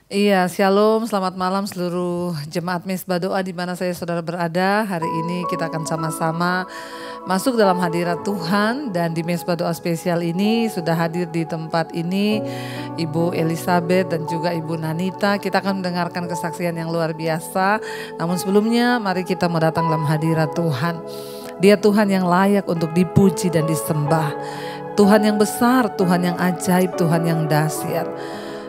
Iya, shalom, selamat malam seluruh jemaat Misbah Doa di mana saya saudara berada. Hari ini kita akan sama-sama masuk dalam hadirat Tuhan, dan di Misbah Doa spesial ini sudah hadir di tempat ini Ibu Elizabeth dan juga Ibu Nanita. Kita akan mendengarkan kesaksian yang luar biasa. Namun sebelumnya mari kita mau datang dalam hadirat Tuhan. Dia Tuhan yang layak untuk dipuji dan disembah. Tuhan yang besar, Tuhan yang ajaib, Tuhan yang dahsyat.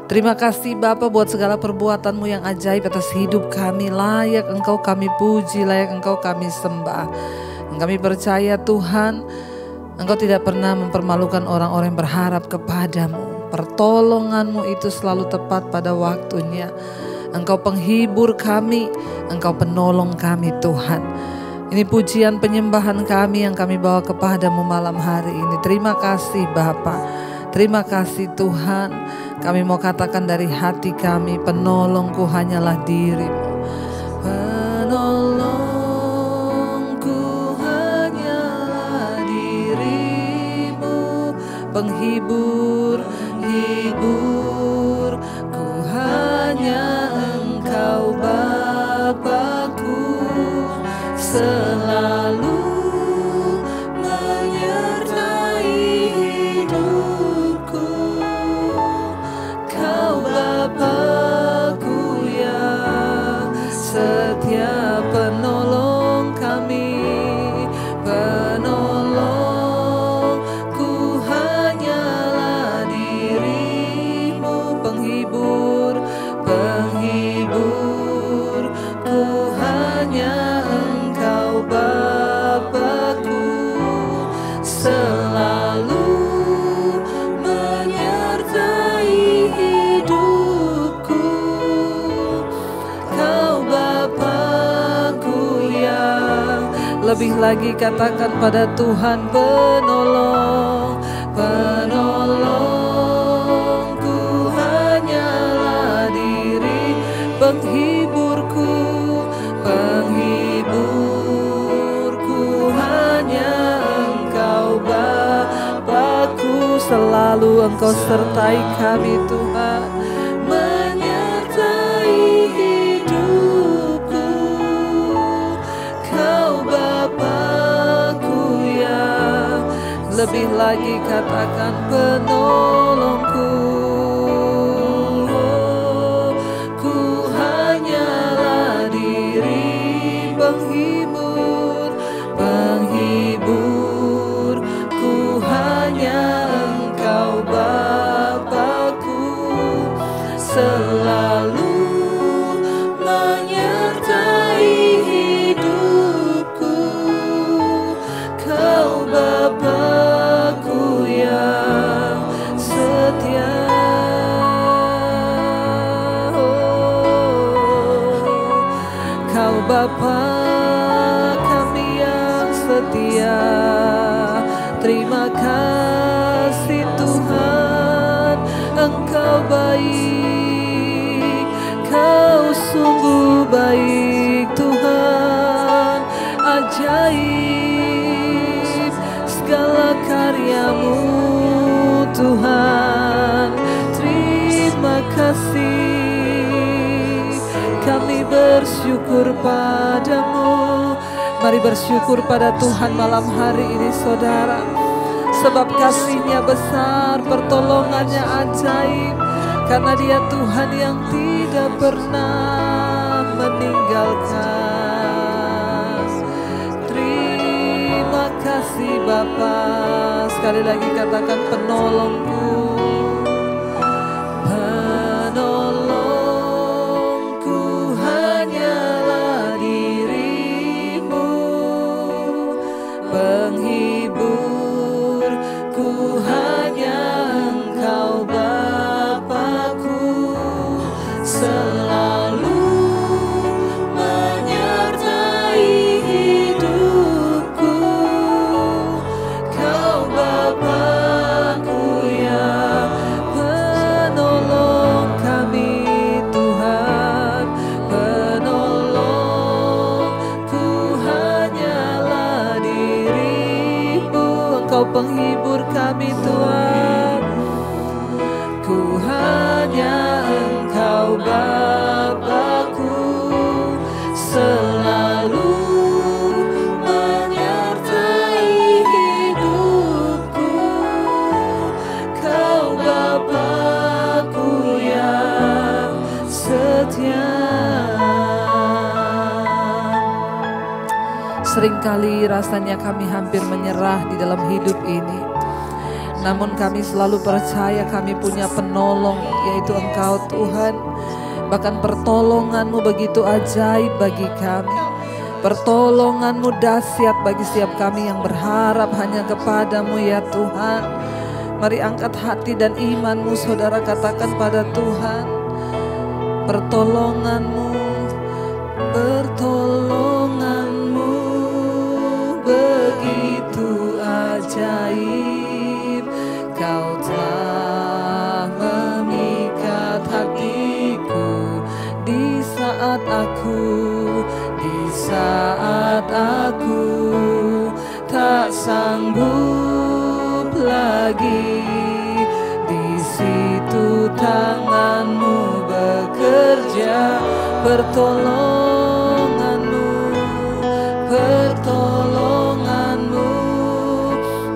Terima kasih Bapa buat segala perbuatan-Mu yang ajaib atas hidup kami. Layak Engkau kami puji, layak Engkau kami sembah. Kami percaya Tuhan, Engkau tidak pernah mempermalukan orang-orang yang berharap kepadamu. Pertolongan-Mu itu selalu tepat pada waktunya. Engkau penghibur kami, Engkau penolong kami Tuhan. Ini pujian penyembahan kami yang kami bawa kepadamu malam hari ini. Terima kasih Bapa. Terima kasih Tuhan. Kami mau katakan dari hati kami, penolongku hanyalah diri-Mu. Penolongku hanyalah diri-Mu. Penghibur, hiburku hanya Engkau Bapa-Ku. Selalu menyertai hidupku. Kau Bapa-Ku yang setia, penolong kami. Penolongku hanyalah diri-Mu. Penghibur, penghiburku hanya Engkau Bapa-Ku. Selalu menyertai hidupku. Kau Bapa-Ku yang, lebih lagi katakan pada Tuhan, penolong. Penolongku hanyalah diri, penghiburku. Penghiburku hanya Engkau Bapa-Ku. Selalu Engkau sertai kami Tuhan, menyertai hidupku. Kau Bapa-Ku yang, lebih lagi katakan, penolongku. Ku hanyalah diri, penghibur. Penghiburku hanya Engkau Bapa-Ku. Selalu menyertai hidupku. Kau Bapa-Ku yang setia. Kau Bapa kami yang setia. Terima kasih Tuhan, Engkau baik. Kau sungguh baik Tuhan, ajaib segala karya-Mu Tuhan. Terima kasih, kami bersyukur padamu. Mari bersyukur pada Tuhan malam hari ini saudara. Sebab kasih-Nya besar, pertolongannya ajaib. Karena Dia Tuhan yang tidak pernah meninggalkan. Terima kasih Bapa. Sekali lagi katakan, penolongku. Penolongku hanyalah diri-Mu. Penghiburku hanya Engkau Bapa-Ku. Selalu menyertai hidupku. Kau Bapa-Ku yang penolong kami Tuhan. Penolongku hanyalah diri-Mu. Engkau penghibur kami Tuhan. Ku hanya Engkau Bapa. Seringkali rasanya kami hampir menyerah di dalam hidup ini. Namun kami selalu percaya kami punya penolong, yaitu Engkau Tuhan. Bahkan pertolongan-Mu begitu ajaib bagi kami. Pertolongan-Mu dahsyat bagi setiap kami yang berharap hanya kepada-Mu ya Tuhan. Mari angkat hati dan iman-Mu, saudara, katakan pada Tuhan. Pertolongan-Mu, pertolongan-Mu begitu ajaib. Kau telah memikat hatiku di saat aku tak sanggup lagi. Di situ tangan-Mu bekerja, pertolongan-Mu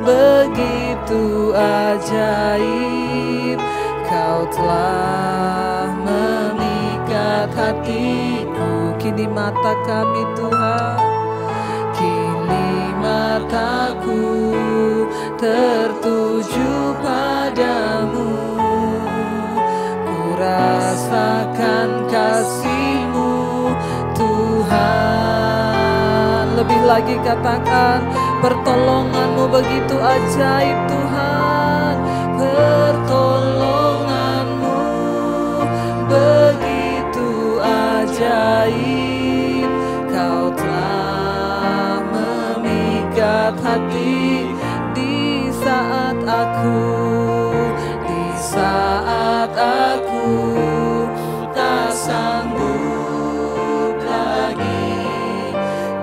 begitu ajaib. Kau telah memikat hatiku. Kini mata kami Tuhan, kini mataku tertuju padamu. Ku rasakan kasih-Mu Tuhan. Lebih lagi katakan, pertolongan-Mu begitu ajaib Tuhan. Pertolongan-Mu begitu ajaib. Kau telah memikat hati di saat aku tak sanggup lagi.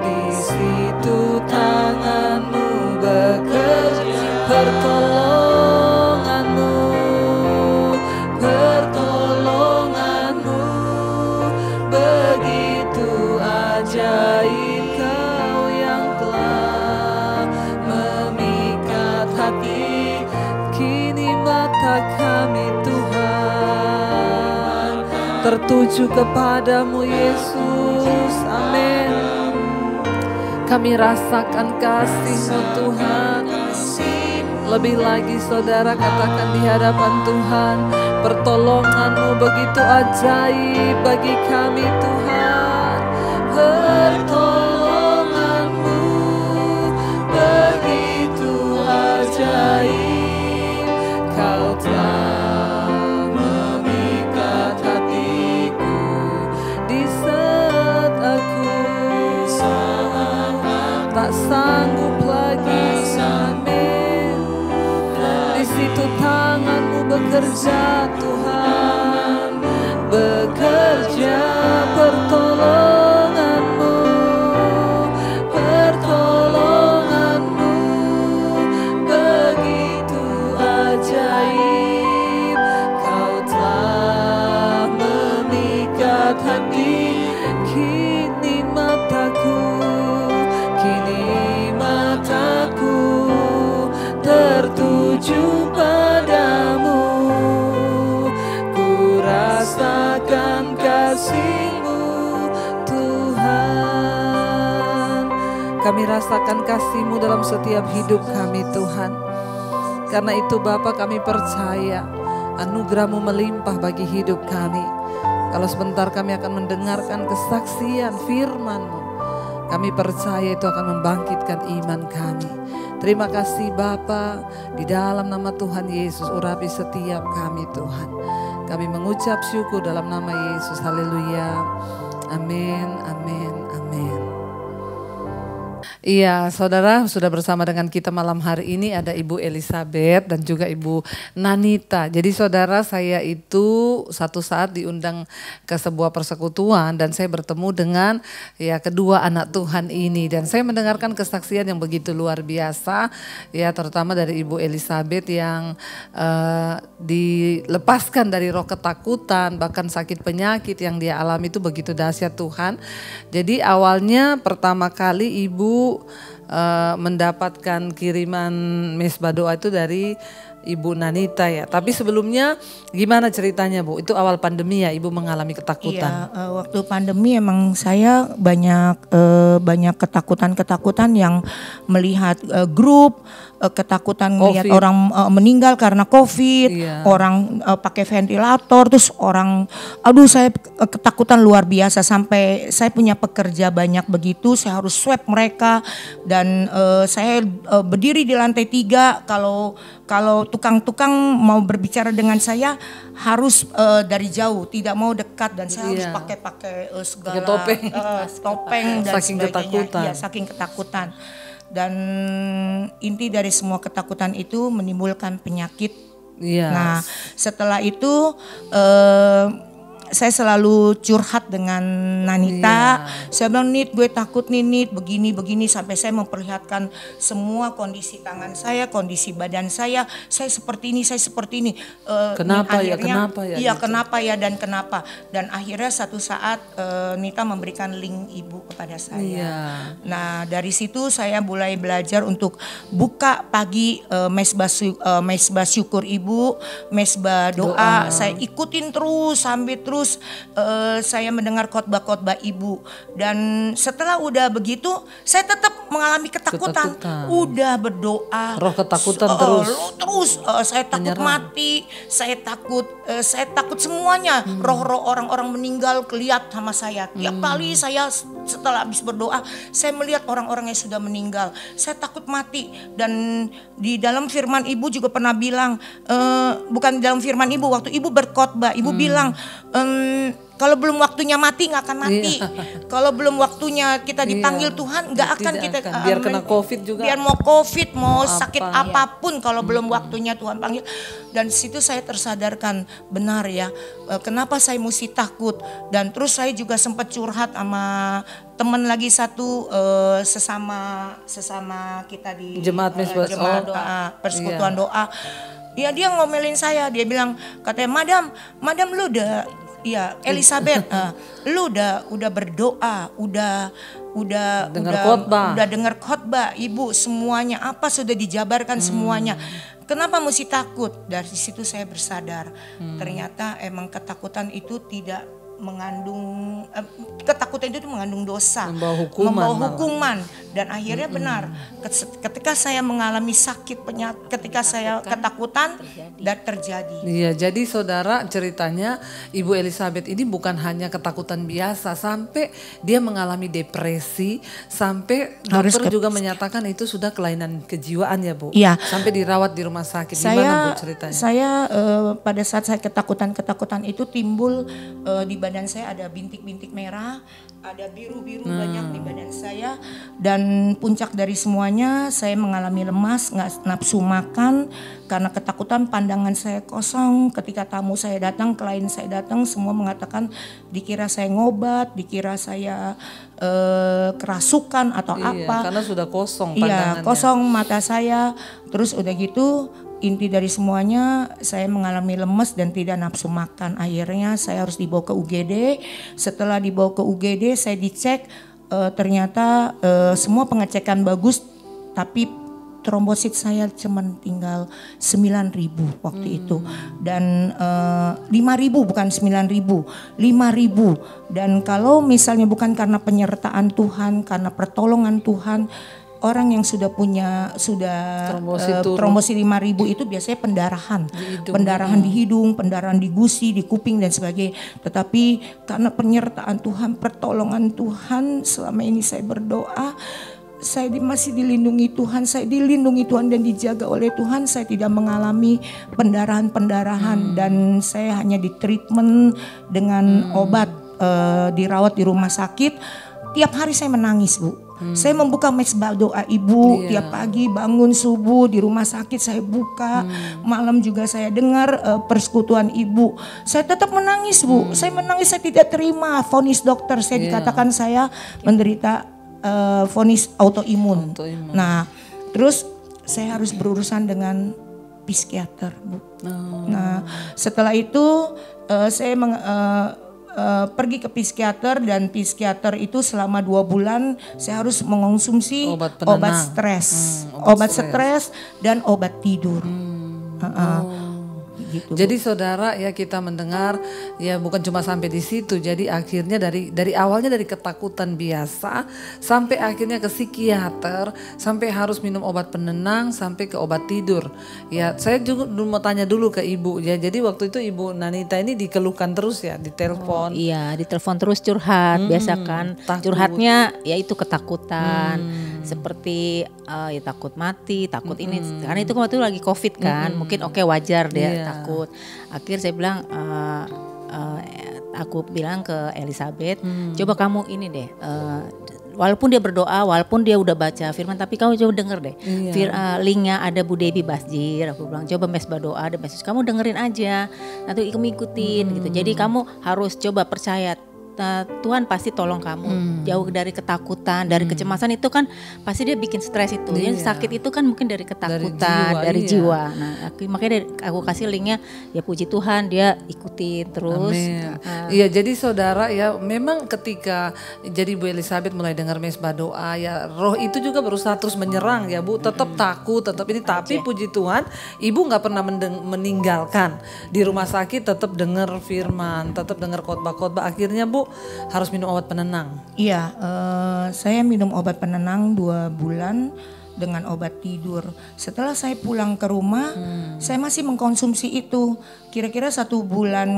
Di situ tangan-Mu bekerja, pertolongan-Mu begitu ajaib. Kau yang telah memikat hati, kini mata kami Tuhan tertuju kepada-Mu Yesus. Amin. Kami rasakan kasih-Mu Tuhan. Lebih lagi saudara, katakan di hadapan Tuhan, pertolongan-Mu begitu ajaib bagi kami Tuhan. Pertolongan-Mu begitu ajaib. Kau telah memikat hatiku di saat aku tak sanggup lagi. Amin. Di situ tangan-Mu bekerja Tuhan, bekerja. Pertolongan-Mu begitu ajaib. Kau telah memikat hati, kini mataku tertuju padamu. Ku rasakan kasih-Mu Tuhan. Kami rasakan kasih-Mu dalam setiap hidup kami Tuhan. Karena itu Bapa, kami percaya anugerah-Mu melimpah bagi hidup kami. Kalau sebentar kami akan mendengarkan kesaksian firman-Mu, kami percaya itu akan membangkitkan iman kami. Terima kasih Bapa, di dalam nama Tuhan Yesus urapi setiap kami Tuhan. Kami mengucap syukur dalam nama Yesus. Haleluya. Amin, amin, amin. Iya, saudara, sudah bersama dengan kita malam hari ini ada Ibu Elizabeth dan juga Ibu Nanita. Jadi saudara, saya itu satu saat diundang ke sebuah persekutuan dan saya bertemu dengan kedua anak Tuhan ini, dan saya mendengarkan kesaksian yang begitu luar biasa, ya, terutama dari Ibu Elizabeth yang dilepaskan dari roh ketakutan, bahkan sakit penyakit yang dia alami itu begitu dahsyat Tuhan. Jadi awalnya pertama kali Ibu mendapatkan kiriman mesbah doa itu dari Ibu Nanita ya. Tapi sebelumnya gimana ceritanya Bu? Itu awal pandemi ya Ibu mengalami ketakutan. Iya, waktu pandemi emang saya banyak ketakutan yang melihat grup, ketakutan melihat orang meninggal karena COVID, orang pakai ventilator, terus orang, saya ketakutan luar biasa sampai saya punya pekerja banyak begitu, saya harus swab mereka dan saya berdiri di lantai 3 kalau tukang-tukang mau berbicara dengan saya harus dari jauh, tidak mau dekat dan saya harus pakai segala topeng dan saking sebagainya. Ketakutan. Ya, saking ketakutan. Dan inti dari semua ketakutan itu menimbulkan penyakit. Nah, setelah itu saya selalu curhat dengan Nanita. Saya bilang, Nit, gue takut nih, Nit, begini sampai saya memperlihatkan semua kondisi tangan saya, kondisi badan saya seperti ini, saya seperti ini. Kenapa ya? Iya, kenapa ya dan kenapa? Dan akhirnya satu saat Nita memberikan link ibu kepada saya. Nah, dari situ saya mulai belajar untuk buka pagi mesbah syukur ibu, mesbah doa. Saya ikutin terus sampai saya mendengar khotbah-khotbah ibu dan setelah udah begitu saya tetap mengalami ketakutan. Udah berdoa, roh ketakutan terus saya takut mati, saya takut semuanya. Roh-roh orang-orang meninggal kelihatan sama saya. Tiap kali saya setelah habis berdoa saya melihat orang-orang yang sudah meninggal, saya takut mati. Dan di dalam firman ibu juga pernah bilang, bukan dalam firman ibu, waktu ibu berkhotbah ibu bilang, kalau belum waktunya mati nggak akan mati. Kalau belum waktunya kita dipanggil Tuhan nggak akan kita biar kena COVID juga. Biar mau COVID, mau sakit apapun kalau belum waktunya Tuhan panggil. Dan situ saya tersadarkan benar ya, kenapa saya mesti takut. Dan terus saya juga sempat curhat sama teman lagi satu, sesama kita di jemaat doa, persekutuan doa. Ya dia ngomelin saya, dia bilang katanya, Madam lu udah, ya Elizabeth, lu udah berdoa, udah dengar khotbah ibu, semuanya apa sudah dijabarkan semuanya. Kenapa mesti takut? Dari situ saya bersadar, ternyata emang ketakutan itu tidak mengandung ketakutan itu mengandung dosa, membawa hukuman. Dan akhirnya benar, ketika saya mengalami sakit penyakit, ketika saya ketakutan dan terjadi. Iya, jadi saudara ceritanya Ibu Elizabeth ini bukan hanya ketakutan biasa, sampai dia mengalami depresi, sampai dokter juga menyatakan itu sudah kelainan kejiwaan ya Bu. Iya. Sampai dirawat di rumah sakit. Gimana Bu ceritanya? Saya pada saat saya ketakutan itu timbul di badan saya ada bintik-bintik merah, ada biru-biru banyak di badan saya, dan puncak dari semuanya saya mengalami lemas, nggak nafsu makan karena ketakutan. Pandangan saya kosong. Ketika tamu saya datang, klien saya datang, semua mengatakan dikira saya ngobat, dikira saya kerasukan atau apa. Karena sudah kosong pandangannya. Iya, kosong mata saya. Terus udah gitu, inti dari semuanya saya mengalami lemes dan tidak nafsu makan. Akhirnya saya harus dibawa ke UGD. Setelah dibawa ke UGD saya dicek, ternyata semua pengecekan bagus, tapi trombosit saya cuma tinggal 9.000 waktu itu. Dan 5.000 bukan 9.000, 5.000. Dan kalau misalnya bukan karena penyertaan Tuhan, karena pertolongan Tuhan, orang yang sudah punya trombosit 5.000 itu biasanya pendarahan di hidung, pendarahan di gusi, di kuping dan sebagainya. Tetapi karena penyertaan Tuhan, pertolongan Tuhan, selama ini saya berdoa, saya masih dilindungi Tuhan, saya dilindungi Tuhan dan dijaga oleh Tuhan. Saya tidak mengalami pendarahan dan saya hanya di treatment dengan obat, dirawat di rumah sakit. Tiap hari saya menangis Bu. Saya membuka mesbah doa ibu tiap pagi, bangun subuh di rumah sakit saya buka, malam juga saya dengar persekutuan ibu. Saya tetap menangis Bu. Saya menangis, saya tidak terima vonis dokter. Saya dikatakan saya menderita vonis autoimun. Nah, terus saya harus berurusan dengan psikiater Bu. Nah, setelah itu saya pergi ke psikiater, dan psikiater itu selama 2 bulan saya harus mengonsumsi obat stres dan obat tidur. Gitu, Jadi saudara ya kita mendengar ya bukan cuma sampai di situ. Jadi akhirnya dari awalnya dari ketakutan biasa sampai akhirnya ke psikiater, sampai harus minum obat penenang, sampai ke obat tidur. Ya saya juga mau tanya dulu ke ibu ya. Jadi waktu itu ibu Nanita ini dikeluhkan terus ya di telepon. Iya, ditelepon terus curhat, biasa kan. Takut. Curhatnya ya itu ketakutan, seperti ya takut mati, takut ini. Karena itu waktu itu lagi COVID kan, mungkin oke wajar dia takut. Akhir saya bilang, aku bilang ke Elizabeth, coba kamu ini deh. Walaupun dia berdoa, walaupun dia udah baca firman, tapi kamu coba denger deh. Linknya ada Bu Debbie Basjir, aku bilang coba mes berdoa, ada message, kamu dengerin aja, nanti kamu ikutin gitu. Jadi kamu harus coba percaya. Tuhan pasti tolong kamu jauh dari ketakutan, dari kecemasan itu kan pasti dia bikin stres itu. Jadi sakit itu kan mungkin dari ketakutan, dari jiwa. Nah, makanya aku kasih linknya ya puji Tuhan dia ikutin terus. Iya, jadi saudara ya memang ketika jadi Bu Elizabeth mulai dengar mesbah doa ya roh itu juga berusaha terus menyerang ya Bu, tetap takut, tetap ini tapi puji Tuhan Ibu nggak pernah meninggalkan di rumah sakit, tetap dengar firman, tetap dengar khotbah-khotbah. Akhirnya Bu harus minum obat penenang. Iya, saya minum obat penenang 2 bulan dengan obat tidur. Setelah saya pulang ke rumah, saya masih mengkonsumsi itu. Kira-kira 1 bulan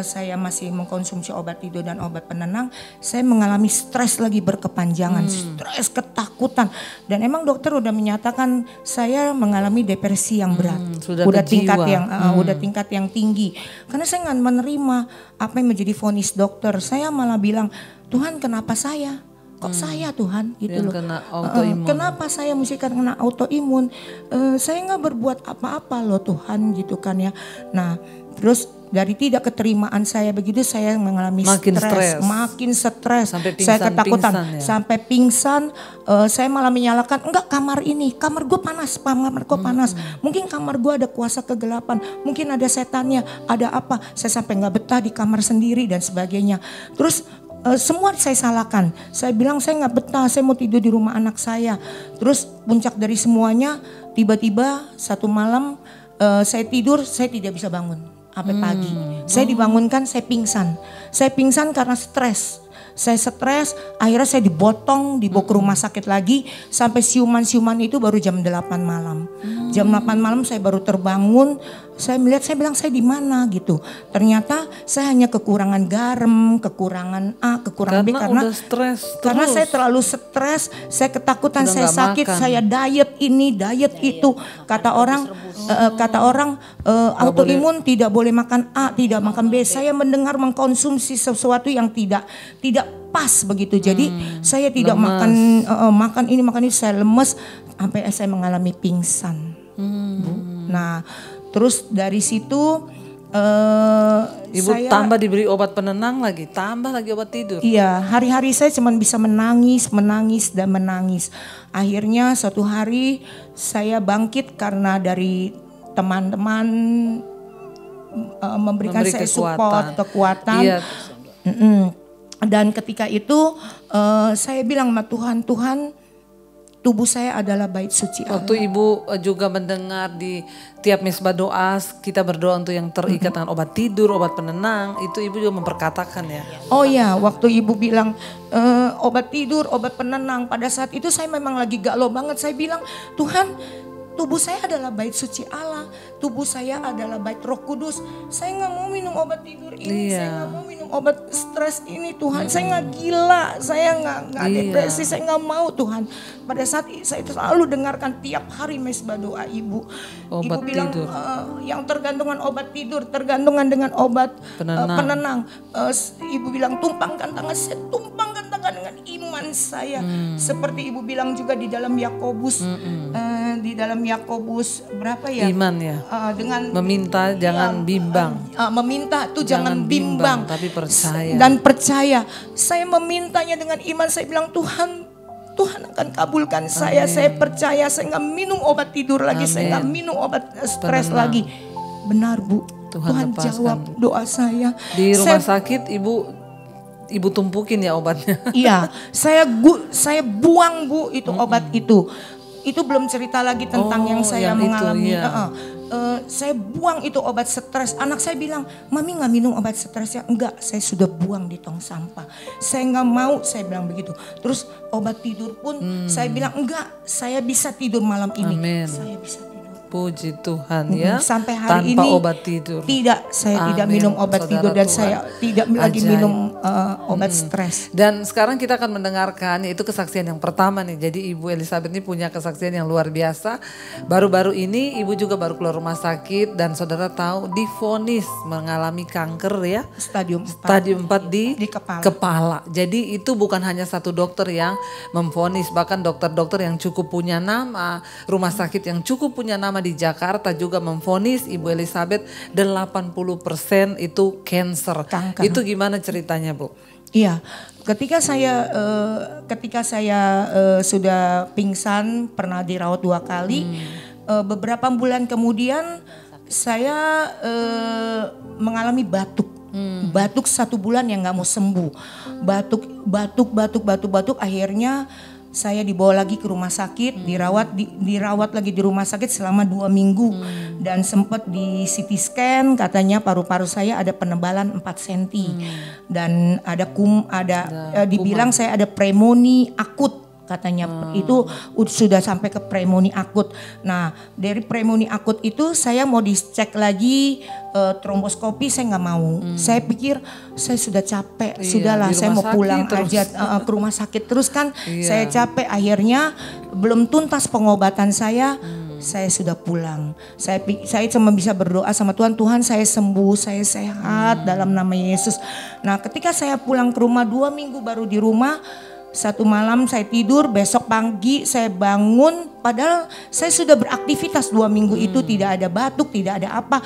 saya masih mengkonsumsi obat tidur dan obat penenang. Saya mengalami stres lagi berkepanjangan, stres, ketakutan. Dan emang dokter udah menyatakan saya mengalami depresi yang berat. Udah tingkat yang tinggi. Karena saya nggak menerima apa yang menjadi vonis dokter. Saya malah bilang, Tuhan kenapa saya? Kok saya Tuhan gitu loh. Kena autoimun. Kenapa saya mesti kena autoimun? Saya nggak berbuat apa-apa loh Tuhan gitu kan ya. Nah terus dari tidak keterimaan saya begitu saya mengalami makin stres, saya ketakutan, sampai pingsan. Saya malah menyalahkan enggak kamar gue panas, mungkin kamar gue ada kuasa kegelapan, mungkin ada setannya, ada apa? Saya sampai nggak betah di kamar sendiri dan sebagainya. Terus semua saya salahkan. Saya bilang saya nggak betah, saya mau tidur di rumah anak saya. Terus puncak dari semuanya, tiba-tiba satu malam saya tidur, saya tidak bisa bangun sampai pagi. Saya dibangunkan, saya pingsan. Saya pingsan karena stres. Saya stres, akhirnya saya dibawa ke rumah sakit lagi. Sampai siuman-siuman itu baru jam 8 malam. Jam 8 malam saya baru terbangun. Saya melihat, saya bilang saya di mana gitu. Ternyata saya hanya kekurangan garam, kekurangan A, kekurangan B karena karena saya terlalu stres, saya ketakutan, saya sakit, saya diet ini, diet itu. Kata orang autoimun tidak boleh makan A, tidak makan B. Saya mendengar mengkonsumsi sesuatu yang tidak pas begitu. Jadi saya tidak makan ini, saya lemes sampai saya mengalami pingsan. Bu. Nah, terus dari situ Ibu tambah diberi obat penenang lagi, tambah lagi obat tidur. Iya, hari-hari saya cuma bisa menangis. Akhirnya suatu hari saya bangkit karena dari teman-teman memberikan saya support, kekuatan. Iya. Dan ketika itu saya bilang sama Tuhan, tubuh saya adalah bait suci Allah. Waktu Ibu juga mendengar di tiap mesbah doa, kita berdoa untuk yang terikat dengan obat tidur, obat penenang, itu Ibu juga memperkatakan ya? Oh ya, waktu Ibu bilang obat tidur, obat penenang, pada saat itu saya memang lagi galau banget. Saya bilang, Tuhan, tubuh saya adalah bait suci Allah, tubuh saya adalah bait Roh Kudus. Saya nggak mau minum obat tidur ini, saya nggak mau minum obat stres ini, Tuhan. Saya nggak gila, saya nggak depresi, saya nggak mau Tuhan. Pada saat saya selalu dengarkan tiap hari mesbah doa Ibu. Obat Ibu bilang tidur. yang tergantungan obat tidur, tergantungan dengan obat penenang. Ibu bilang tumpangkan tangan, saya tumpangkan tangan dengan iman saya. Seperti Ibu bilang juga di dalam Yakobus. Di dalam Yakobus berapa ya? Iman ya. Dengan meminta jangan bimbang. Meminta tuh jangan bimbang, tapi percaya. Dan percaya. Saya memintanya dengan iman. Saya bilang Tuhan akan kabulkan saya. Saya percaya. Saya nggak minum obat tidur lagi. Saya nggak minum obat stres lagi. Benar Bu. Tuhan jawab doa saya. Di rumah sakit Ibu tumpukin ya obatnya. Iya, saya buang Bu itu obat itu. itu belum cerita lagi tentang yang saya yang itu, mengalami. iya. Saya buang itu obat stres. Anak saya bilang, Mami nggak minum obat stres ya? Enggak, saya sudah buang di tong sampah. Saya nggak mau, saya bilang begitu. Terus obat tidur pun saya bilang enggak, saya bisa tidur malam ini. Amin. Saya bisa tidur. Puji Tuhan ya. Sampai hari tanpa ini obat tidur. Tidak, saya tidak Amin. minum obat Saudara tidur dan Tuhan. saya tidak lagi Ajaib. minum obat stres. Dan sekarang kita akan mendengarkan itu kesaksian yang pertama nih. Jadi Ibu Elizabeth ini punya kesaksian yang luar biasa. Baru-baru ini Ibu juga baru keluar rumah sakit dan saudara tahu divonis mengalami kanker ya. Stadium 4. Stadium 4 di kepala. Jadi itu bukan hanya satu dokter yang memvonis, bahkan dokter-dokter yang cukup punya nama, rumah sakit yang cukup punya nama di Jakarta juga memvonis Ibu Elizabeth 80% itu kanker. Itu gimana ceritanya, Bu? Iya, ketika saya sudah pingsan, pernah dirawat 2 kali, beberapa bulan kemudian saya mengalami batuk. Batuk 1 bulan yang nggak mau sembuh. Batuk, akhirnya saya dibawa lagi ke rumah sakit, dirawat lagi di rumah sakit selama 2 minggu. Dan sempat di CT scan, katanya paru-paru saya ada penebalan 4 cm. Dan dibilang saya ada pneumonia akut. Katanya itu sudah sampai ke pneumonia akut. Nah, dari pneumonia akut itu saya mau dicek lagi tromboskopi, saya nggak mau. Saya pikir saya sudah capek, sudahlah saya mau pulang aja ke rumah sakit terus kan. Saya capek, akhirnya belum tuntas pengobatan saya sudah pulang. Saya cuma bisa berdoa sama Tuhan, Tuhan saya sembuh, saya sehat dalam nama Yesus. Nah, ketika saya pulang ke rumah 2 minggu baru di rumah. 1 malam saya tidur, besok pagi saya bangun, padahal saya sudah beraktivitas 2 minggu itu, tidak ada batuk, tidak ada apa.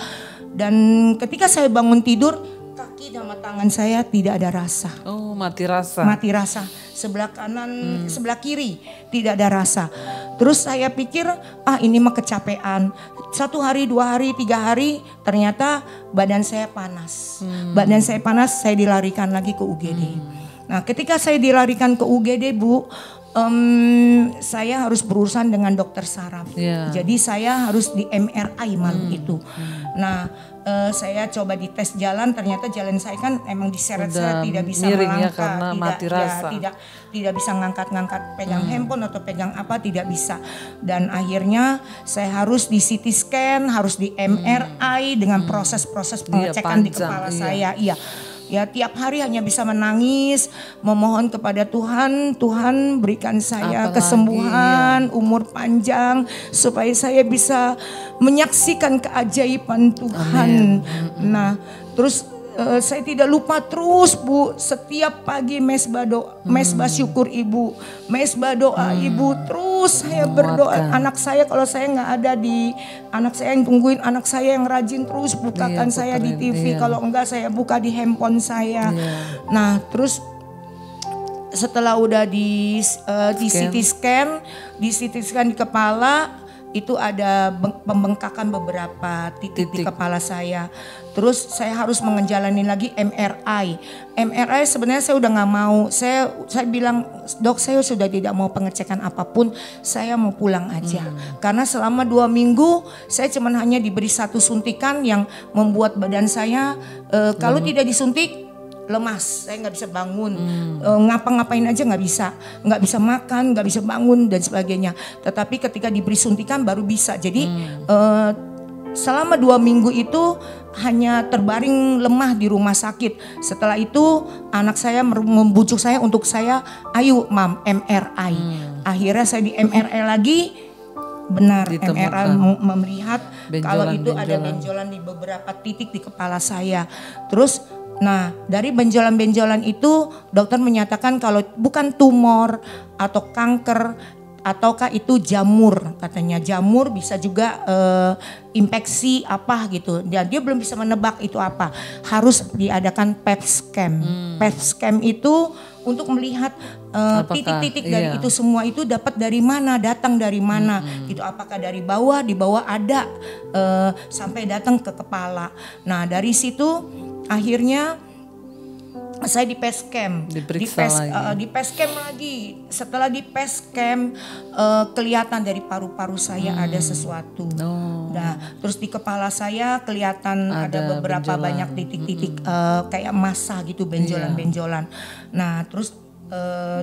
Dan ketika saya bangun tidur, kaki sama tangan saya tidak ada rasa. Oh, mati rasa. Mati rasa. Sebelah kanan, sebelah kiri tidak ada rasa. Terus saya pikir, ini mah kecapean. 1 hari, 2 hari, 3 hari, ternyata badan saya panas. Badan saya panas, saya dilarikan lagi ke UGD. Nah, ketika saya dilarikan ke UGD, Bu, saya harus berurusan dengan dokter saraf. Jadi saya harus di MRI malam itu. Nah, saya coba dites jalan, ternyata jalan saya kan emang diseret-seret, tidak bisa melangkah, karena mati rasa. Tidak bisa ngangkat-ngangkat, pegang handphone atau pegang apa, tidak bisa. Dan akhirnya saya harus di CT scan, harus di MRI dengan proses-proses pengecekan di kepala saya. Iya. Ya, tiap hari hanya bisa menangis, memohon kepada Tuhan, Tuhan berikan saya kesembuhan, umur panjang, supaya saya bisa menyaksikan keajaiban Tuhan. Nah, terus saya tidak lupa terus, Bu, setiap pagi mesbah syukur Ibu, mesbah doa Ibu, terus saya berdoa. Anak saya kalau saya nggak ada anak saya yang tungguin, anak saya yang rajin terus bukakan saya di TV, kalau enggak saya buka di handphone saya. Nah, terus setelah udah di CT scan di kepala, itu ada pembengkakan beberapa titik di kepala saya. Terus saya harus menjalani lagi MRI. MRI sebenarnya saya udah nggak mau. Saya bilang, dok saya sudah tidak mau pengecekan apapun. Saya mau pulang aja. Karena selama 2 minggu saya cuman hanya diberi 1 suntikan yang membuat badan saya kalau tidak disuntik lemas, saya nggak bisa bangun, ngapa-ngapain aja nggak bisa makan, nggak bisa bangun dan sebagainya. Tetapi ketika diberi suntikan baru bisa. Jadi selama 2 minggu itu hanya terbaring lemah di rumah sakit. Setelah itu anak saya membujuk saya untuk saya, ayo Mam MRI. Akhirnya saya di MRI lagi. Benar, MRI melihat kalau itu ada benjolan di beberapa titik di kepala saya. Terus dari benjolan-benjolan itu dokter menyatakan kalau bukan tumor atau kanker, ataukah itu jamur, katanya jamur bisa juga infeksi apa gitu. Dan dia belum bisa menebak itu apa. Harus diadakan PET scan. PET scan itu untuk melihat titik-titik dari itu semua itu dapat dari mana, datang dari mana gitu. Apakah dari bawah, di bawah ada sampai datang ke kepala. Nah, dari situ akhirnya Saya di PES camp, di PES camp lagi. Setelah di PES camp kelihatan dari paru-paru saya ada sesuatu. Nah, terus di kepala saya kelihatan ada beberapa banyak titik-titik kayak massa gitu, benjolan-benjolan. Nah, terus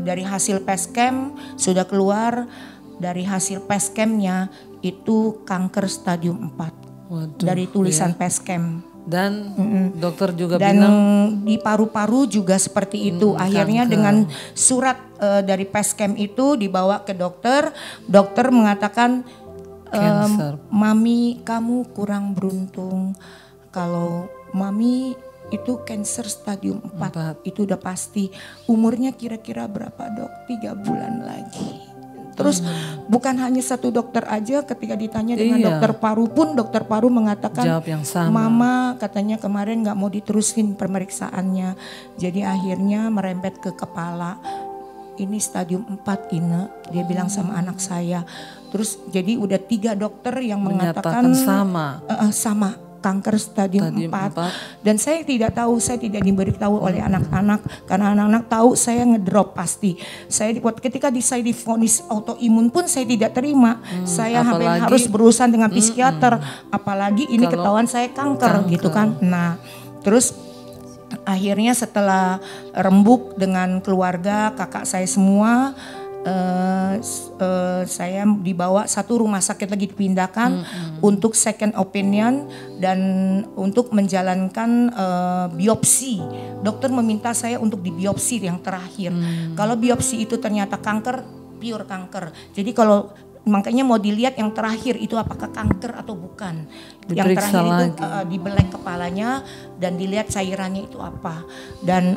dari hasil PES camp sudah keluar, dari hasil PES campnya itu kanker stadium 4. Waduh, dari tulisan PES camp. Dan dokter juga dan bilang di paru-paru juga seperti itu. Akhirnya kanker. dengan surat dari PES camp itu dibawa ke dokter. Dokter mengatakan, Mami kamu kurang beruntung. Kalau Mami itu cancer stadium 4. Itu udah pasti. Umurnya kira-kira berapa dok? 3 bulan lagi. Terus bukan hanya satu dokter aja, ketika ditanya dengan dokter paru pun, dokter paru mengatakan, jawab yang sama. Mama katanya kemarin gak mau diterusin pemeriksaannya. Jadi akhirnya merembet ke kepala. Ini stadium 4 Ine, dia bilang sama anak saya. Terus jadi udah 3 dokter yang mengatakan sama kanker stadium 4. Dan saya tidak tahu, saya tidak diberitahu oleh anak-anak, karena anak-anak tahu saya ngedrop pasti. Saya ketika saya divonis autoimun pun saya tidak terima. Saya hampir harus berurusan dengan psikiater, apalagi ini ketahuan saya kanker gitu kan. Nah, terus akhirnya setelah rembuk dengan keluarga, kakak saya semua, saya dibawa satu rumah sakit lagi dipindahkan untuk second opinion dan untuk menjalankan biopsi. Dokter meminta saya untuk dibiopsi yang terakhir. Kalau biopsi itu ternyata kanker, pure kanker. Jadi kalau makanya mau dilihat yang terakhir itu apakah kanker atau bukan. Yang terakhir itu dibelek kepalanya dan dilihat cairannya itu apa. Dan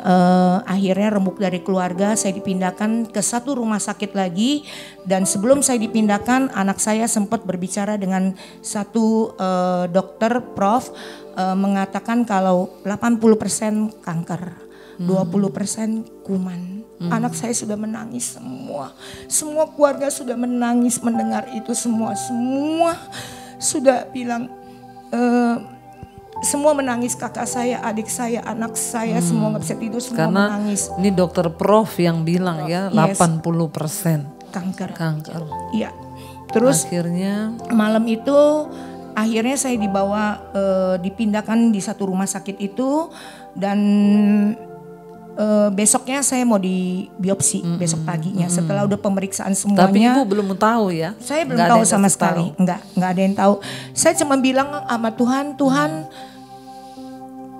akhirnya rembuk dari keluarga, saya dipindahkan ke satu rumah sakit lagi. Dan sebelum saya dipindahkan, anak saya sempat berbicara dengan satu dokter prof, mengatakan kalau 80% kanker, 20% kuman. Anak saya sudah menangis semua keluarga sudah menangis mendengar itu semua sudah bilang, semua menangis, kakak saya, adik saya, anak saya semua nggak bisa tidur, semua karena menangis. Ini dokter prof yang bilang 80% kanker. Iya. Terus akhirnya malam itu akhirnya saya dibawa dipindahkan di satu rumah sakit itu dan besoknya saya mau di biopsi besok paginya setelah udah pemeriksaan semuanya. Tapi ibu belum tahu ya? Saya belum tahu sama sekali. Enggak ada yang tahu. Saya cuma bilang sama Tuhan, Tuhan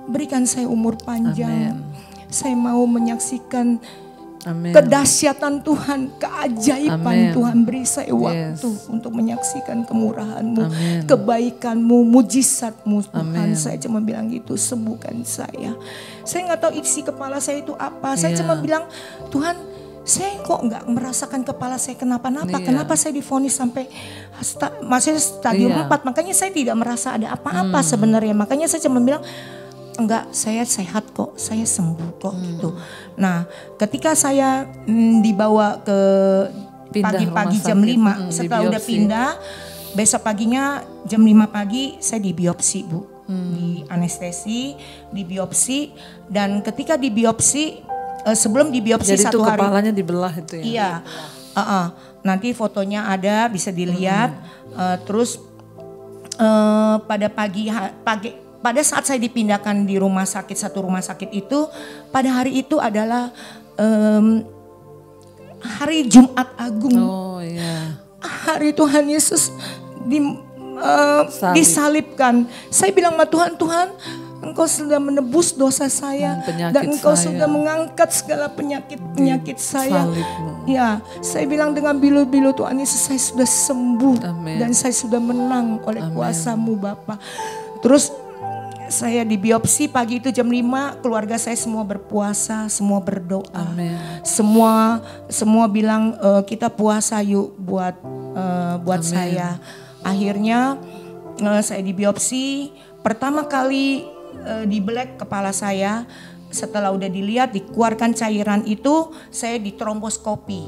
berikan saya umur panjang. Saya mau menyaksikan kedahsyatan Tuhan, keajaiban Tuhan. Beri saya waktu untuk menyaksikan kemurahan-Mu, kebaikan-Mu, mujizat-Mu Tuhan. Saya cuma bilang gitu, sembuhkan saya. Saya nggak tahu isi kepala saya itu apa. Saya cuma bilang, Tuhan, saya kok nggak merasakan kepala saya kenapa-napa. Kenapa saya divonis sampai masih stadium 4. Makanya saya tidak merasa ada apa-apa sebenarnya. Makanya saya cuma bilang, enggak, saya sehat kok, saya sembuh kok gitu. Nah, ketika saya dibawa ke pagi-pagi jam 5, setelah udah pindah, besok paginya jam 5 pagi saya dibiopsi Bu. Di anestesi, dibiopsi, dan ketika dibiopsi, sebelum dibiopsi jadi 1 hari. Jadi kepalanya dibelah itu ya? Iya, nanti fotonya ada, bisa dilihat. Terus pada pada saat saya dipindahkan di rumah sakit, satu rumah sakit itu, pada hari itu adalah hari Jumat Agung. Oh iya. Hari Tuhan Yesus disalibkan. Saya bilang sama Tuhan, Tuhan, Engkau sudah menebus dosa saya dan Engkau sudah mengangkat segala penyakit saya. Ya, saya bilang dengan bilu-bilu Tuhan Yesus, saya sudah sembuh. Dan saya sudah menang oleh kuasa-Mu Bapa. Terus saya dibiopsi pagi itu jam 5, keluarga saya semua berpuasa, semua berdoa. Semua bilang kita puasa yuk buat saya. Akhirnya saya dibiopsi, pertama kali dibelek kepala saya. Setelah udah dilihat, dikeluarkan cairan itu, saya ditromboskopi.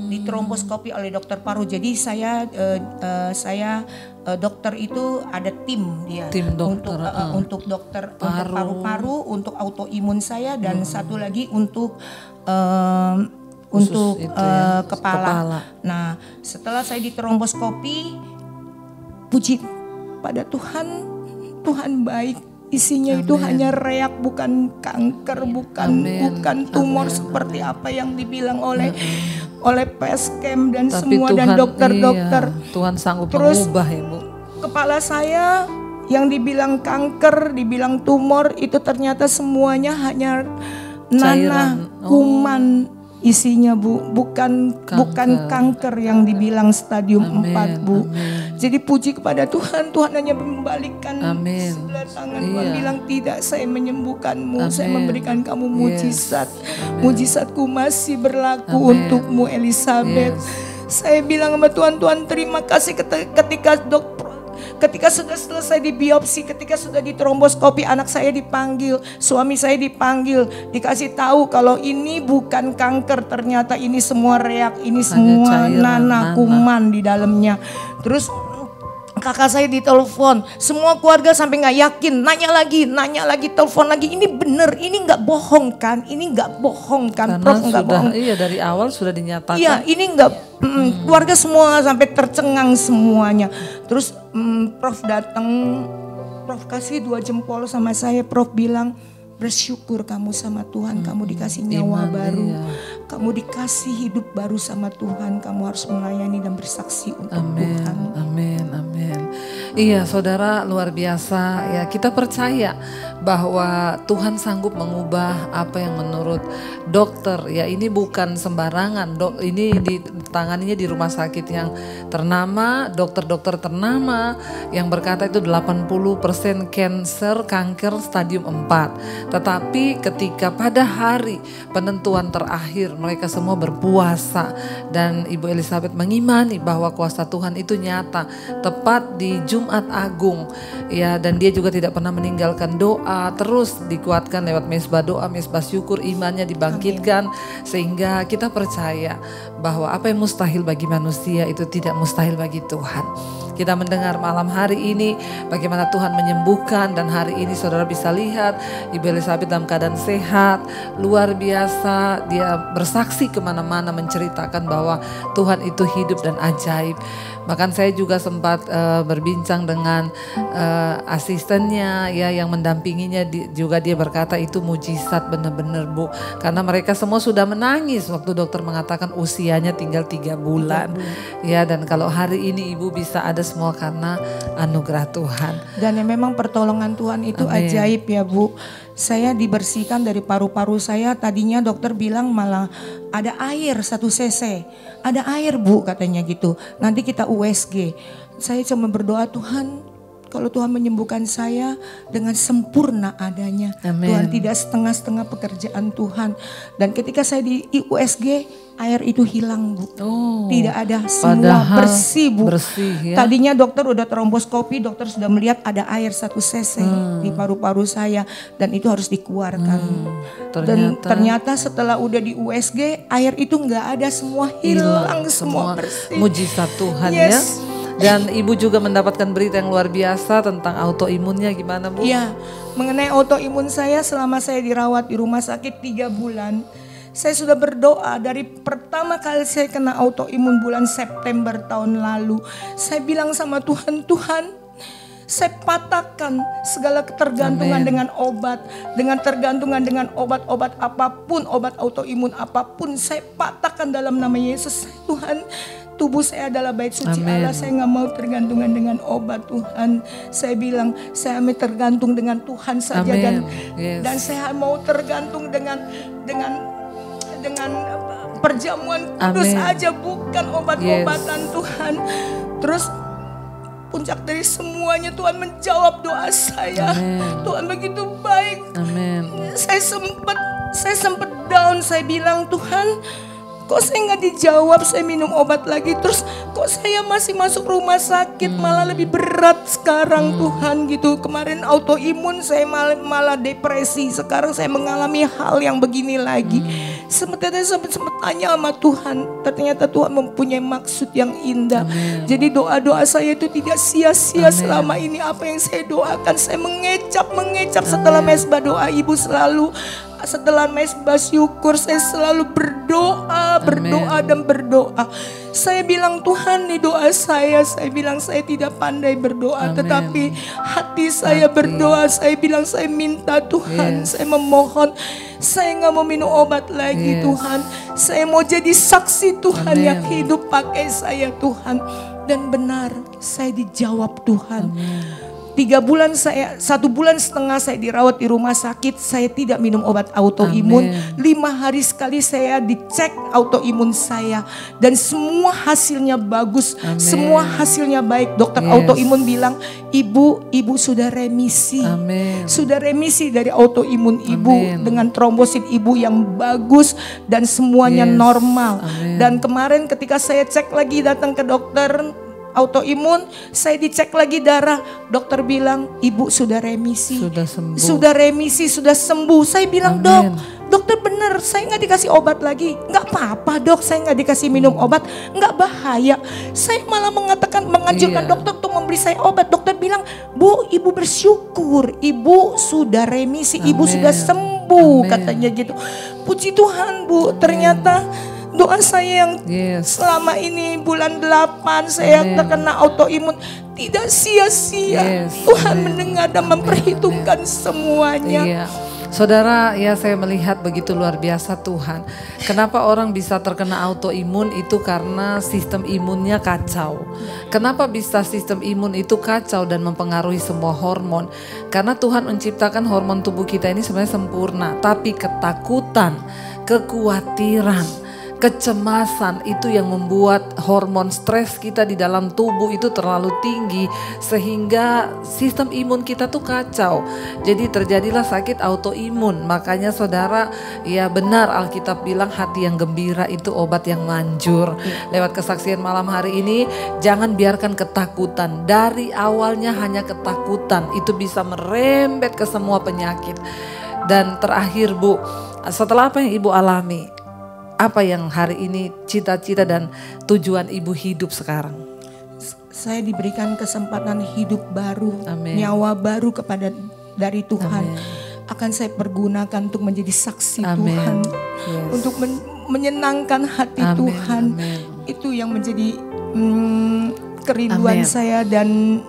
Ditromboskopi oleh dokter paru. Jadi saya dokter itu ada tim dia. Tim dokter, untuk dokter untuk paru-paru, untuk autoimun saya dan satu lagi untuk kepala. Nah, setelah saya ditromboskopi, puji pada Tuhan, Tuhan baik. Isinya itu hanya reak, bukan kanker, bukan tumor seperti apa yang dibilang oleh PSCAM dan tapi semua Tuhan, dan dokter-dokter. Tuhan sanggup Terus, mengubah ya Bu. Kepala saya yang dibilang kanker, dibilang tumor, itu ternyata semuanya hanya nanah, kuman isinya Bu, bukan kanker yang dibilang stadium 4 Bu. Jadi puji kepada Tuhan, Tuhan hanya membalikkan sebelah tangan. Tuhan bilang tidak, saya menyembuhkanmu, saya memberikan kamu mujizat. Mujizatku masih berlaku untukmu Elizabeth. Saya bilang sama Tuhan, Tuhan terima kasih ketika sudah selesai di biopsi, ketika sudah ditromboskopi, anak saya dipanggil, suami saya dipanggil, dikasih tahu kalau ini bukan kanker, ternyata ini semua reak, ini semua nanah, kuman di dalamnya. Terus kakak saya ditelepon, semua keluarga sampai nggak yakin, nanya lagi, telepon lagi, ini bener, ini nggak bohong kan, Karena Prof nggak bohong. Iya, dari awal sudah dinyatakan. Iya, ini nggak, keluarga semua sampai tercengang semuanya. Terus Prof datang, Prof kasih 2 jempol sama saya, Prof bilang, bersyukur kamu sama Tuhan, kamu dikasih nyawa baru, kamu dikasih hidup baru sama Tuhan, kamu harus melayani dan bersaksi untuk Tuhan. Amin. Iya saudara, luar biasa ya, kita percaya bahwa Tuhan sanggup mengubah apa yang menurut dokter ya, ini bukan sembarangan, ini ditanganinya di rumah sakit yang ternama, dokter-dokter ternama yang berkata itu 80% kanker stadium 4. Tetapi ketika pada hari penentuan terakhir mereka semua berpuasa dan Ibu Elizabeth mengimani bahwa kuasa Tuhan itu nyata tepat di Jumat Agung ya, dan dia juga tidak pernah meninggalkan doa, terus dikuatkan lewat mesbah doa, mesbah syukur, imannya dibangkitkan. Sehingga kita percaya bahwa apa yang mustahil bagi manusia itu tidak mustahil bagi Tuhan. Kita mendengar malam hari ini bagaimana Tuhan menyembuhkan, dan hari ini saudara bisa lihat Ibu Elizabeth dalam keadaan sehat, luar biasa. Dia bersaksi kemana-mana menceritakan bahwa Tuhan itu hidup dan ajaib. Bahkan saya juga sempat berbincang dengan asistennya ya yang mendampinginya, juga dia berkata itu mujizat benar-benar Bu, karena mereka semua sudah menangis waktu dokter mengatakan usianya tinggal 3 bulan ya, dan kalau hari ini Ibu bisa ada semua karena anugerah Tuhan. Dan yang memang pertolongan Tuhan itu ajaib ya Bu. Saya dibersihkan dari paru-paru saya, tadinya dokter bilang malah ada air 1 cc. Ada air Bu katanya gitu. Nanti kita USG. Saya cuma berdoa, Tuhan kalau Tuhan menyembuhkan saya dengan sempurna adanya. Tuhan tidak setengah-setengah pekerjaan Tuhan. Dan ketika saya di USG, air itu hilang Bu. Tidak ada, semua bersih Bu. Bersih, ya? Tadinya dokter udah tromboskopi, dokter sudah melihat ada air 1 cc di paru-paru saya. Dan itu harus dikeluarkan. Dan ternyata setelah udah di USG, air itu nggak ada, semua hilang, semua bersih. Mujizat Tuhan ya. Dan Ibu juga mendapatkan berita yang luar biasa tentang autoimunnya, gimana Bu? Iya, mengenai autoimun saya selama saya dirawat di rumah sakit 3 bulan. Saya sudah berdoa dari pertama kali saya kena autoimun bulan September tahun lalu. Saya bilang sama Tuhan, Tuhan, saya patahkan segala ketergantungan dengan obat. Dengan tergantungan dengan obat-obat apapun, obat autoimun apapun. Saya patahkan dalam nama Yesus. Tuhan, tubuh saya adalah bait suci Allah. Saya nggak mau tergantungan dengan obat Tuhan. Saya bilang saya mau tergantung dengan Tuhan saja. Dan saya mau tergantung dengan perjamuan kudus aja, bukan obat-obatan Tuhan. Terus puncak dari semuanya, Tuhan menjawab doa saya. Tuhan begitu baik. Saya sempat down. Saya bilang, Tuhan, kok saya nggak dijawab? Saya minum obat lagi, terus kok saya masih masuk rumah sakit, malah lebih berat sekarang Tuhan gitu. Kemarin autoimun, saya malah depresi. Sekarang saya mengalami hal yang begini lagi. Sementara saya sempat tanya sama Tuhan, ternyata Tuhan mempunyai maksud yang indah. Jadi doa-doa saya itu tidak sia-sia selama ini. Apa yang saya doakan, saya mengecap setelah mesbah doa ibu selalu. Setelah mesbah syukur saya selalu berdoa dan berdoa. Saya bilang Tuhan nih doa saya bilang saya tidak pandai berdoa. Tetapi hati saya berdoa. Saya bilang saya minta Tuhan, saya memohon. Saya gak mau minum obat lagi Tuhan. Saya mau jadi saksi Tuhan yang hidup, pakai saya Tuhan. Dan benar saya dijawab Tuhan. 1,5 bulan saya dirawat di rumah sakit. Saya tidak minum obat autoimun. 5 hari sekali saya dicek autoimun saya. Dan semua hasilnya bagus. Semua hasilnya baik. Dokter autoimun bilang, ibu sudah remisi. Sudah remisi dari autoimun ibu. Dengan trombosit ibu yang bagus. Dan semuanya normal. Dan kemarin ketika saya cek lagi, datang ke dokter autoimun, saya dicek lagi darah, dokter bilang ibu sudah remisi, sudah remisi, sudah sembuh. Saya bilang dokter benar, saya nggak dikasih obat lagi. Nggak apa-apa dok, saya nggak dikasih minum obat, nggak bahaya. Saya malah menganjurkan dokter untuk memberi saya obat. Dokter bilang, bu, ibu bersyukur, ibu sudah remisi, ibu sudah sembuh, katanya gitu. Puji Tuhan bu, ternyata doa saya yang selama ini bulan 8 saya terkena autoimun tidak sia-sia. Tuhan mendengar dan memperhitungkan semuanya. Saudara, ya saya melihat begitu luar biasa Tuhan. Kenapa orang bisa terkena autoimun itu karena sistem imunnya kacau. Kenapa bisa sistem imun itu kacau dan mempengaruhi semua hormon? Karena Tuhan menciptakan hormon tubuh kita ini sebenarnya sempurna. Tapi ketakutan, kekhawatiran, kecemasan itu yang membuat hormon stres kita di dalam tubuh itu terlalu tinggi sehingga sistem imun kita tuh kacau. Jadi terjadilah sakit autoimun. Makanya saudara, ya benar Alkitab bilang hati yang gembira itu obat yang manjur. Lewat kesaksian malam hari ini, jangan biarkan ketakutan. Dari awalnya hanya ketakutan itu bisa merembet ke semua penyakit. Dan terakhir Bu, setelah apa yang Ibu alami, apa yang hari ini cita-cita dan tujuan ibu hidup sekarang? Saya diberikan kesempatan hidup baru, nyawa baru dari Tuhan. Akan saya pergunakan untuk menjadi saksi Tuhan, untuk menyenangkan hati Tuhan. Itu yang menjadi kerinduan saya dan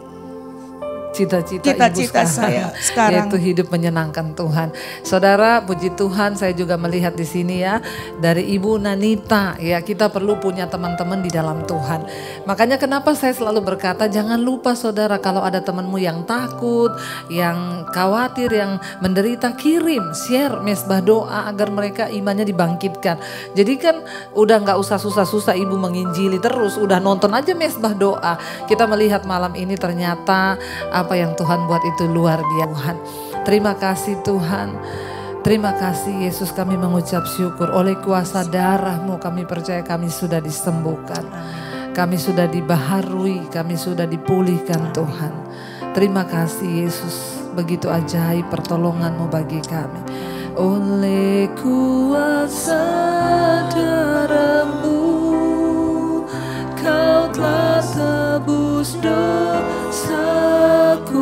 cita-cita saya sekarang, yaitu hidup menyenangkan Tuhan. Saudara, puji Tuhan, saya juga melihat di sini ya dari Ibu Nanita, ya kita perlu punya teman-teman di dalam Tuhan. Makanya kenapa saya selalu berkata jangan lupa saudara, kalau ada temanmu yang takut, yang khawatir, yang menderita, kirim, share mesbah doa agar mereka imannya dibangkitkan. Jadi kan udah nggak usah susah-susah ibu menginjili terus, udah nonton aja mesbah doa. Kita melihat malam ini ternyata apa yang Tuhan buat itu luar biasa. Terima kasih Tuhan. Terima kasih Yesus, kami mengucap syukur. Oleh kuasa darah-Mu kami percaya kami sudah disembuhkan. Kami sudah dibaharui, kami sudah dipulihkan Tuhan. Terima kasih Yesus, begitu ajaib pertolongan-Mu bagi kami. Oleh kuasa darah-Mu Kau telah tebus dosaku,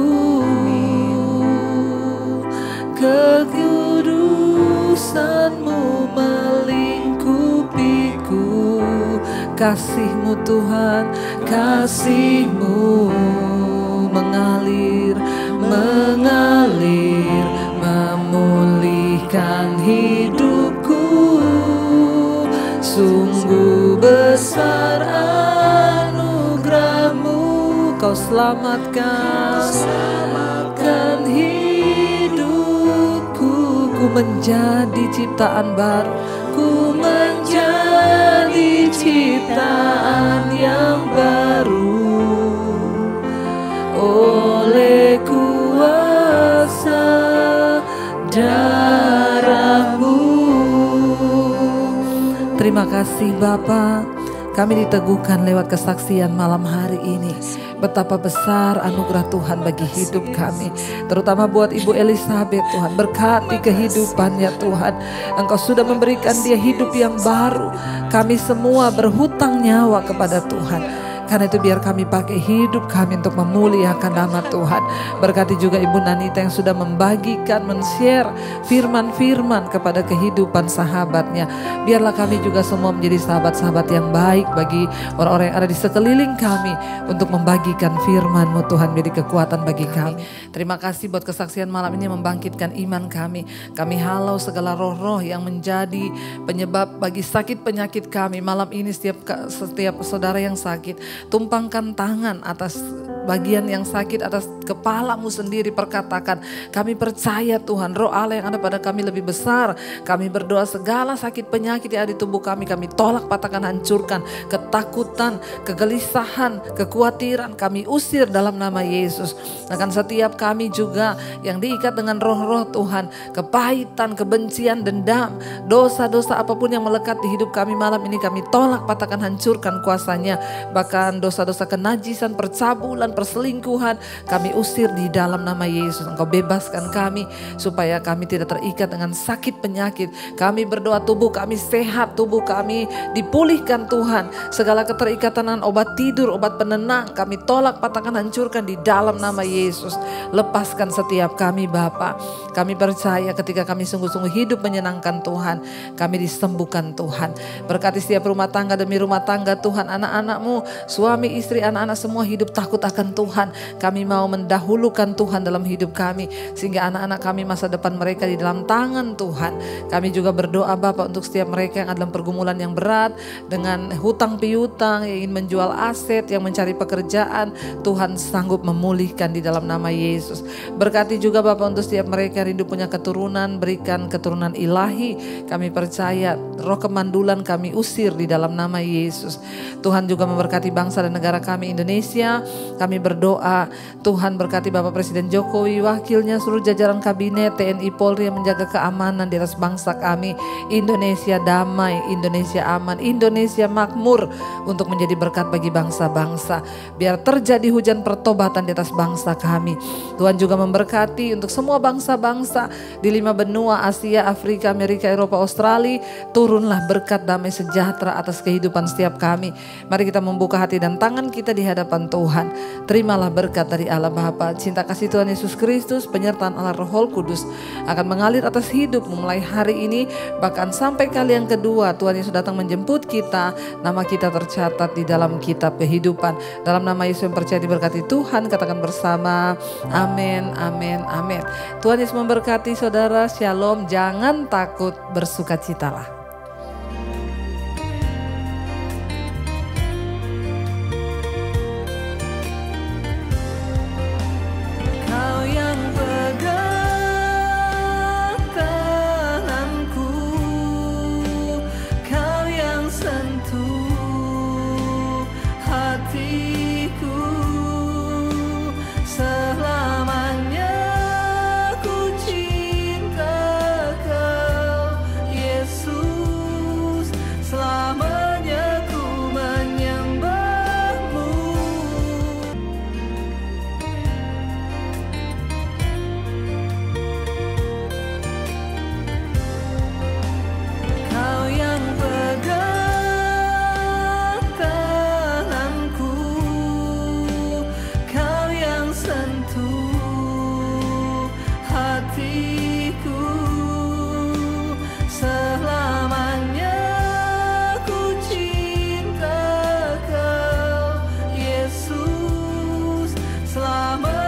kekudusan-Mu melingkupiku. Kasih-Mu Tuhan, kasih-Mu mengalir, memulihkan hidupku. Sungguh besar anugerah-Mu, Kau selamatkan hidupku. Ku menjadi ciptaan baru, ku menjadi ciptaan yang baru. Oleh kuasa darah-Mu. Terima kasih Bapa, Kami diteguhkan lewat kesaksian malam hari ini. Betapa besar anugerah Tuhan bagi hidup kami. Terutama buat Ibu Elizabeth Tuhan. Berkati kehidupannya Tuhan. Engkau sudah memberikan dia hidup yang baru. Kami semua berhutang nyawa kepada Tuhan. Karena itu biar kami pakai hidup kami untuk memuliakan nama Tuhan. Berkati juga Ibu Nanita yang sudah membagikan, men-share firman-firman kepada kehidupan sahabatnya. Biarlah kami juga semua menjadi sahabat-sahabat yang baik bagi orang-orang yang ada di sekeliling kami untuk membagikan firman-Mu Tuhan, menjadi kekuatan bagi kami. Terima kasih buat kesaksian malam ini membangkitkan iman kami. Kami halau segala roh-roh yang menjadi penyebab bagi sakit penyakit kami. Malam ini setiap saudara yang sakit, tumpangkan tangan atas bagian yang sakit, atas kepalamu sendiri, perkatakan, kami percaya Tuhan, roh Allah yang ada pada kami lebih besar. Kami berdoa segala sakit penyakit yang ada di tubuh kami tolak, patahkan, hancurkan. Ketakutan, kegelisahan, kekhawatiran kami usir dalam nama Yesus. Akan setiap kami juga yang diikat dengan roh-roh Tuhan, kepahitan, kebencian, dendam, dosa-dosa apapun yang melekat di hidup kami malam ini, kami tolak, patahkan, hancurkan kuasanya. Bahkan dosa-dosa kenajisan, percabulan, perselingkuhan, kami usir di dalam nama Yesus. Engkau bebaskan kami supaya kami tidak terikat dengan sakit penyakit. Kami berdoa tubuh kami sehat, tubuh kami dipulihkan Tuhan. Segala keterikatan dengan obat tidur, obat penenang, kami tolak, patahkan, hancurkan di dalam nama Yesus. Lepaskan setiap kami Bapa. Kami percaya ketika kami sungguh-sungguh hidup menyenangkan Tuhan, kami disembuhkan Tuhan. Berkati setiap rumah tangga demi rumah tangga Tuhan, anak-anak-Mu, suami, istri, anak-anak semua hidup takut akan Tuhan. Kami mau mendahulukan Tuhan dalam hidup kami, sehingga anak-anak kami masa depan mereka di dalam tangan Tuhan. Kami juga berdoa Bapak untuk setiap mereka yang ada dalam pergumulan yang berat, dengan hutang piutang, yang ingin menjual aset, yang mencari pekerjaan. Tuhan sanggup memulihkan di dalam nama Yesus. Berkati juga Bapak untuk setiap mereka yang rindu punya keturunan, berikan keturunan ilahi. Kami percaya roh kemandulan kami usir di dalam nama Yesus. Tuhan juga memberkati bangsa dan negara kami Indonesia. Kami berdoa Tuhan berkati Bapak Presiden Jokowi, wakilnya, seluruh jajaran kabinet, TNI, Polri yang menjaga keamanan di atas bangsa kami. Indonesia damai, Indonesia aman, Indonesia makmur untuk menjadi berkat bagi bangsa-bangsa. Biar terjadi hujan pertobatan di atas bangsa kami. Tuhan juga memberkati untuk semua bangsa-bangsa di 5 benua, Asia, Afrika, Amerika, Eropa, Australia. Turunlah berkat damai sejahtera atas kehidupan setiap kami. Mari kita membuka hati dan tangan kita di hadapan Tuhan. Terimalah berkat dari Allah Bapa, cinta kasih Tuhan Yesus Kristus, penyertaan Allah Roh Kudus akan mengalir atas hidup mulai hari ini, bahkan sampai kali yang kedua Tuhan Yesus datang menjemput kita. Nama kita tercatat di dalam kitab kehidupan. Dalam nama Yesus yang percaya diberkati Tuhan, katakan bersama, amin, amin, amin. Tuhan Yesus memberkati saudara, shalom, jangan takut, bersukacitalah. Yesus selamanya.